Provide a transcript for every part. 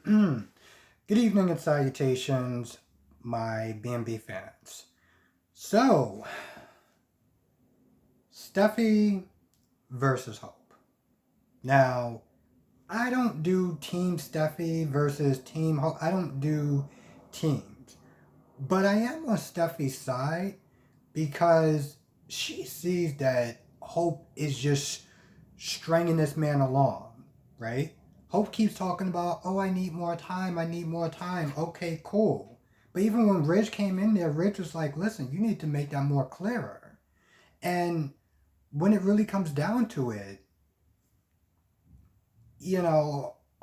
Good evening and salutations, my B&B fans. So, Steffi versus Hope. Now, I don't do Team Steffi versus Team Hope. I don't do teams. But I am on Steffi's side because she sees that Hope is just stringing this man along, right? Hope keeps talking about, oh, I need more time, I need more time. Okay, cool. But even when Ridge came in there, Ridge was like, listen, you need to make that more clearer. And when it really comes down to it,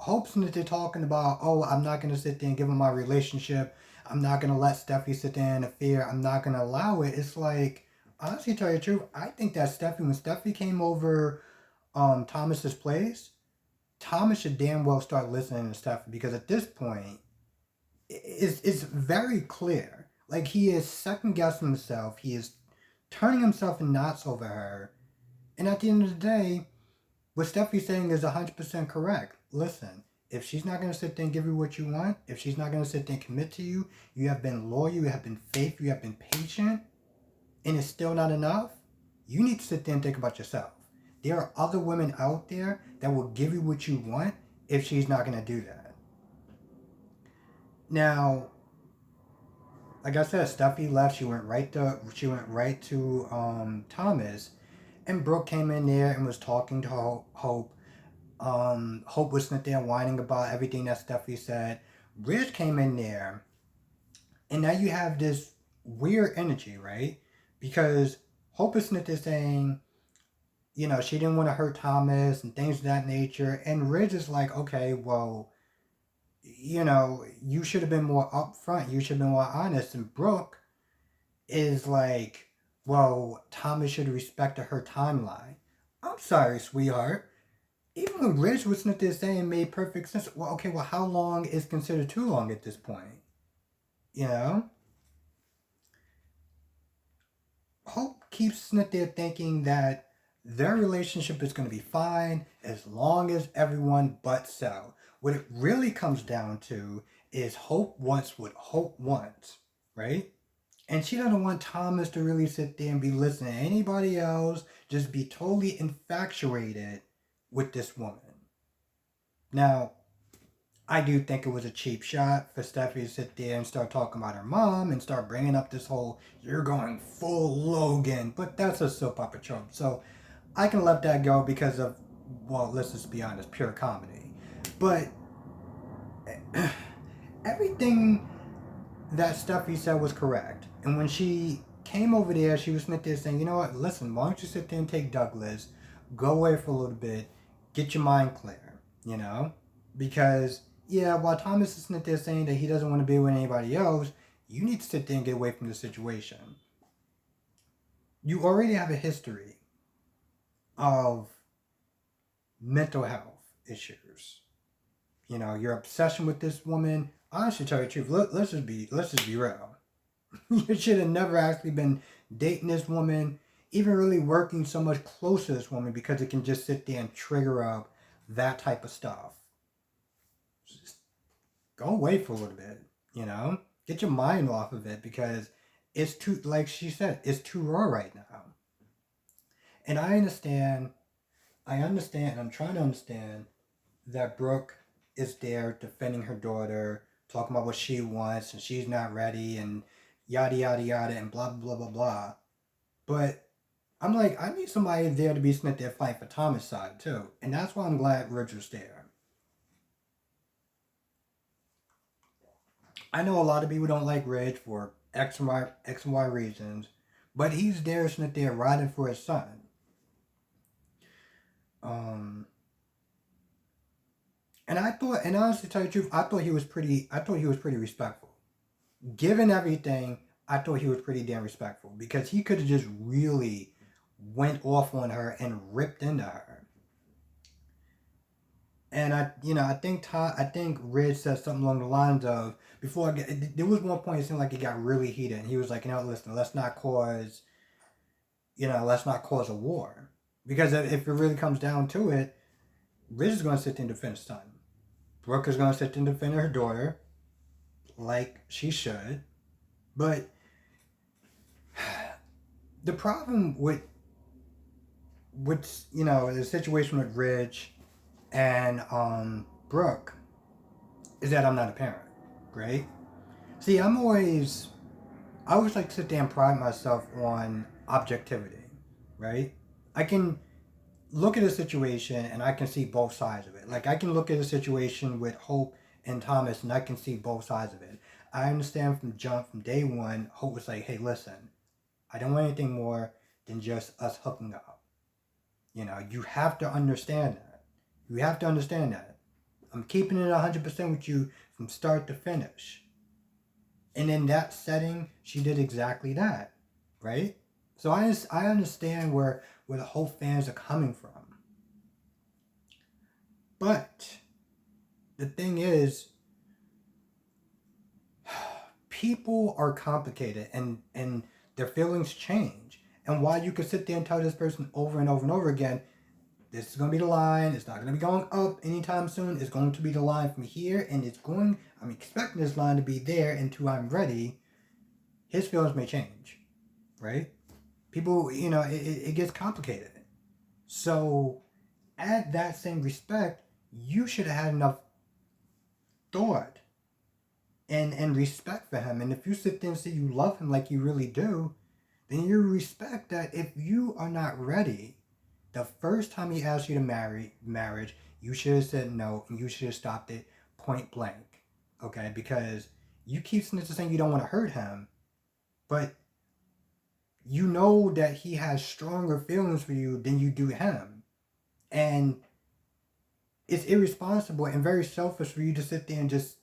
Hope's they're talking about, oh, I'm not going to sit there and give him my relationship. I'm not going to let Steffi sit there and interfere. I'm not going to allow it. It's like, honestly, tell you the truth, I think that when Steffi came over Thomas's place, Thomas should damn well start listening to Steffi because at this point, it's very clear. Like, he is second guessing himself. He is turning himself in knots over her. And at the end of the day, what Steffi's saying is 100% correct. Listen, if she's not going to sit there and give you what you want, if she's not going to sit there and commit to you, you have been loyal, you have been faithful, you have been patient, and it's still not enough, you need to sit there and think about yourself. There are other women out there that will give you what you want if she's not going to do that. Now, like I said, Steffi left. She went right to Thomas, and Brooke came in there and was talking to Hope. Hope was sitting there whining about everything that Steffi said. Ridge came in there, and now you have this weird energy, right? Because Hope is sitting there saying, she didn't want to hurt Thomas and things of that nature. And Ridge is like, okay, well, you should have been more upfront. You should have been more honest. And Brooke is like, well, Thomas should have respected her timeline. I'm sorry, sweetheart. Even when Ridge was sitting there saying made perfect sense. Well, okay, well, how long is considered too long at this point? You know? Hope keeps sitting there thinking that their relationship is going to be fine as long as everyone but Sal. What it really comes down to is Hope wants what Hope wants, right? And she doesn't want Thomas to really sit there and be listening to anybody else, just be totally infatuated with this woman. Now, I do think it was a cheap shot for Steffi to sit there and start talking about her mom and start bringing up this whole, you're going full Logan, but that's a soap opera trope. So I can let that go because of, well, let's just be honest, pure comedy. But everything that Steffi said was correct. And when she came over there, she was sitting there saying, you know what, listen, why don't you sit there and take Douglas, go away for a little bit, get your mind clear, Because, yeah, while Thomas is sitting there saying that he doesn't want to be with anybody else, you need to sit there and get away from the situation. You already have a history of mental health issues. Your obsession with this woman. Honestly, tell you the truth, let's just be real. You should have never actually been dating this woman, even really working so much close to this woman because it can just sit there and trigger up that type of stuff. Just go away for a little bit, Get your mind off of it because it's too, like she said, it's too raw right now. And I understand, I'm trying to understand that Brooke is there defending her daughter, talking about what she wants and she's not ready and yada yada yada and blah blah blah blah blah. But I'm like, I need somebody there to be sitting there fighting for Thomas' side too. And that's why I'm glad Ridge was there. I know a lot of people don't like Ridge for X and Y reasons, but he's there sitting there riding for his son. And honestly, to tell you the truth, I thought he was pretty respectful. Given everything, I thought he was pretty damn respectful because he could have just really went off on her and ripped into her. And I think Ridge said something along the lines of there was one point it seemed like it got really heated, and he was like, listen, let's not cause a war because if it really comes down to it, Ridge is going to sit there and defend his son. Brooke is going to sit there and defend her daughter like she should. But the problem with the situation with Ridge and Brooke is that I'm not a parent, right? See, I always like to sit there and pride myself on objectivity, right? I can look at a situation and I can see both sides of it. Like, I can look at a situation with Hope and Thomas and I can see both sides of it. I understand from day one, Hope was like, hey, listen, I don't want anything more than just us hooking up. You have to understand that. You have to understand that. I'm keeping it 100% with you from start to finish. And in that setting, she did exactly that, right? So I understand where the whole fans are coming from. But the thing is, people are complicated and their feelings change. And while you could sit there and tell this person over and over and over again, this is going to be the line, it's not going to be going up anytime soon, it's going to be the line from here, and I'm expecting this line to be there until I'm ready, his feelings may change, right? People, it gets complicated. So, at that same respect, you should have had enough thought and respect for him. And if you sit there and say you love him like you really do, then you respect that if you are not ready, the first time he asked you to marriage, you should have said no and you should have stopped it point blank. Okay? Because you keep saying you don't want to hurt him, but you know that he has stronger feelings for you than you do him. And it's irresponsible and very selfish for you to sit there and just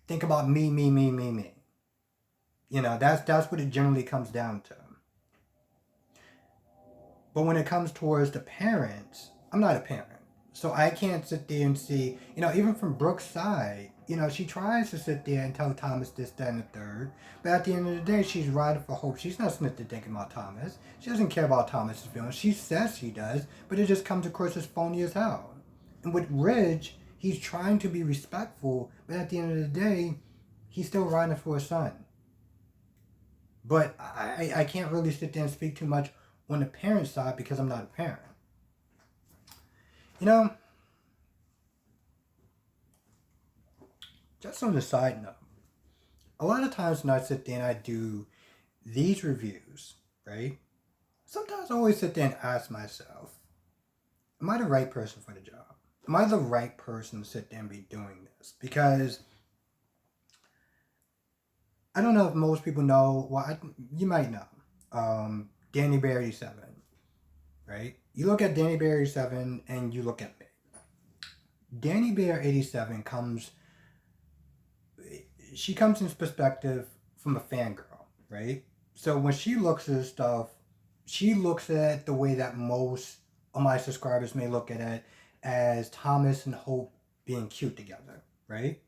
think about me, me, me, me, me. That's what it generally comes down to. But when it comes towards the parents, I'm not a parent. So I can't sit there and see, even from Brooke's side, she tries to sit there and tell Thomas this, that, and the third. But at the end of the day, she's riding for Hope. She's not sitting there thinking about Thomas. She doesn't care about Thomas's feelings. She says she does, but it just comes across as phony as hell. And with Ridge, he's trying to be respectful, but at the end of the day, he's still riding for his son. But I can't really sit there and speak too much on the parent side because I'm not a parent. Just on the side note, a lot of times when I sit there and I do these reviews, right? Sometimes I always sit there and ask myself, am I the right person for the job? Am I the right person to sit there and be doing this? Because I don't know if most people know, you might know, Danny Bear 87, right? You look at Danny Bear 87 and you look at me. Danny Bear 87 comes in perspective from a fangirl, right? So when she looks at stuff, she looks at it the way that most of my subscribers may look at it, as Thomas and Hope being cute together, right?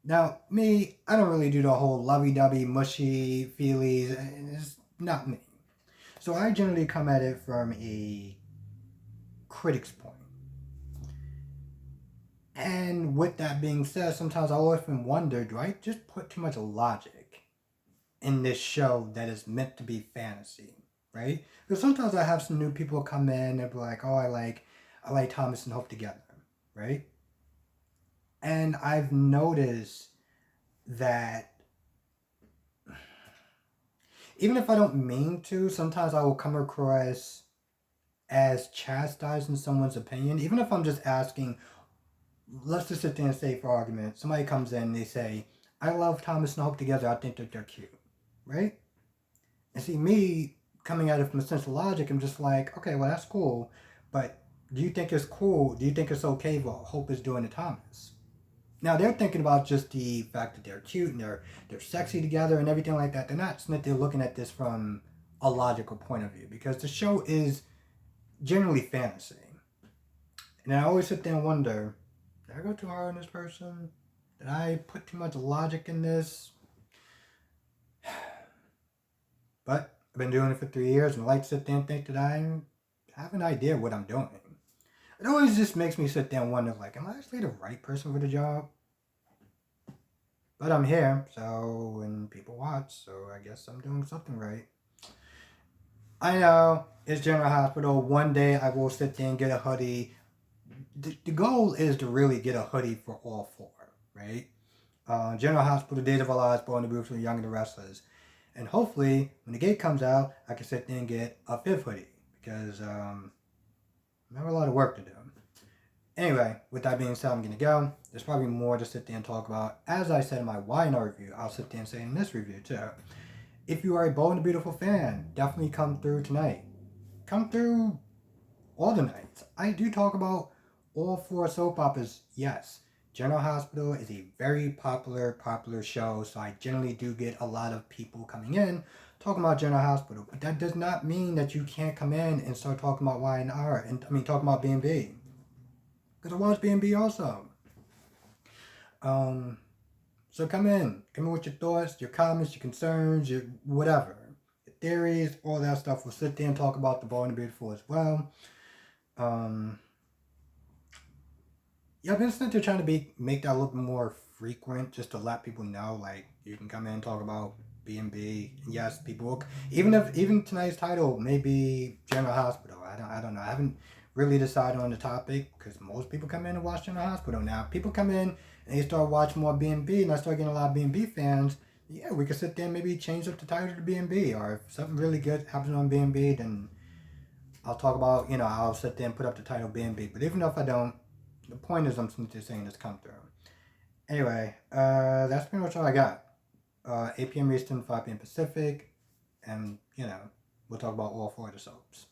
Now, me, I don't really do the whole lovey-dovey, mushy feelies. It's not me. So I generally come at it from a critic's point. And with that being said, sometimes I often wonder, do I just put too much logic in this show that is meant to be fantasy, right? Because sometimes I have some new people come in and be like, oh, I like Thomas and Hope together, right? And I've noticed that even if I don't mean to, sometimes I will come across as chastising someone's opinion. Even if I'm just asking, let's just sit there and say, for argument, somebody comes in and they say, I love Thomas and Hope together, I think that they're cute, right? And see, me coming at it from a sense of logic, I'm just like, okay, well, that's cool, but do you think it's cool? Do you think it's okay what Hope is doing to Thomas? Now, they're thinking about just the fact that they're cute and they're sexy together and everything like that. They're not looking at this from a logical point of view, because the show is generally fantasy. And I always sit there and wonder, did I go too hard on this person? Did I put too much logic in this? But I've been doing it for 3 years, and I like to sit there and think that I have an idea of what I'm doing. It always just makes me sit there and wonder, like, am I actually the right person for the job? But I'm here, so, and people watch, so I guess I'm doing something right. I know it's General Hospital. One day I will sit there and get a hoodie. The goal is to really get a hoodie for all four, right? General Hospital, Days of Our Lives, Boy in the Booth, Young and the Restless. And hopefully, when the gate comes out, I can sit there and get a fifth hoodie because I have a lot of work to do. Anyway, with that being said, I'm going to go. There's probably more to sit there and talk about. As I said in my Why Not review, I'll sit there and say in this review too. If you are a Bold and Beautiful fan, definitely come through tonight. Come through all the nights. I do talk about all four soap operas, yes. General Hospital is a very popular show, so I generally do get a lot of people coming in talking about General Hospital. But that does not mean that you can't come in and start talking about Y&R, and I mean talking about B&B. Because I watch B&B also. Um, so come in with your thoughts, your comments, your concerns, your whatever. Your theories, all that stuff. We'll sit there and talk about the Bold and Beautiful as well. Yeah, I've been sitting there trying to make that a little bit more frequent, just to let people know, like, you can come in and talk about B&B. Yes, people will, even tonight's title may be General Hospital. I don't know. I haven't really decided on the topic because most people come in and watch General Hospital now. People come in and they start watching more B&B, and I start getting a lot of B&B fans. Yeah, we could sit there and maybe change up the title to B&B, or if something really good happens on B&B, then I'll talk about, I'll sit there and put up the title B&B. But even if I don't, the point is I'm just saying this come through. Anyway, that's pretty much all I got. 8 p.m. Eastern, 5 p.m. Pacific, and, we'll talk about all four of the soaps.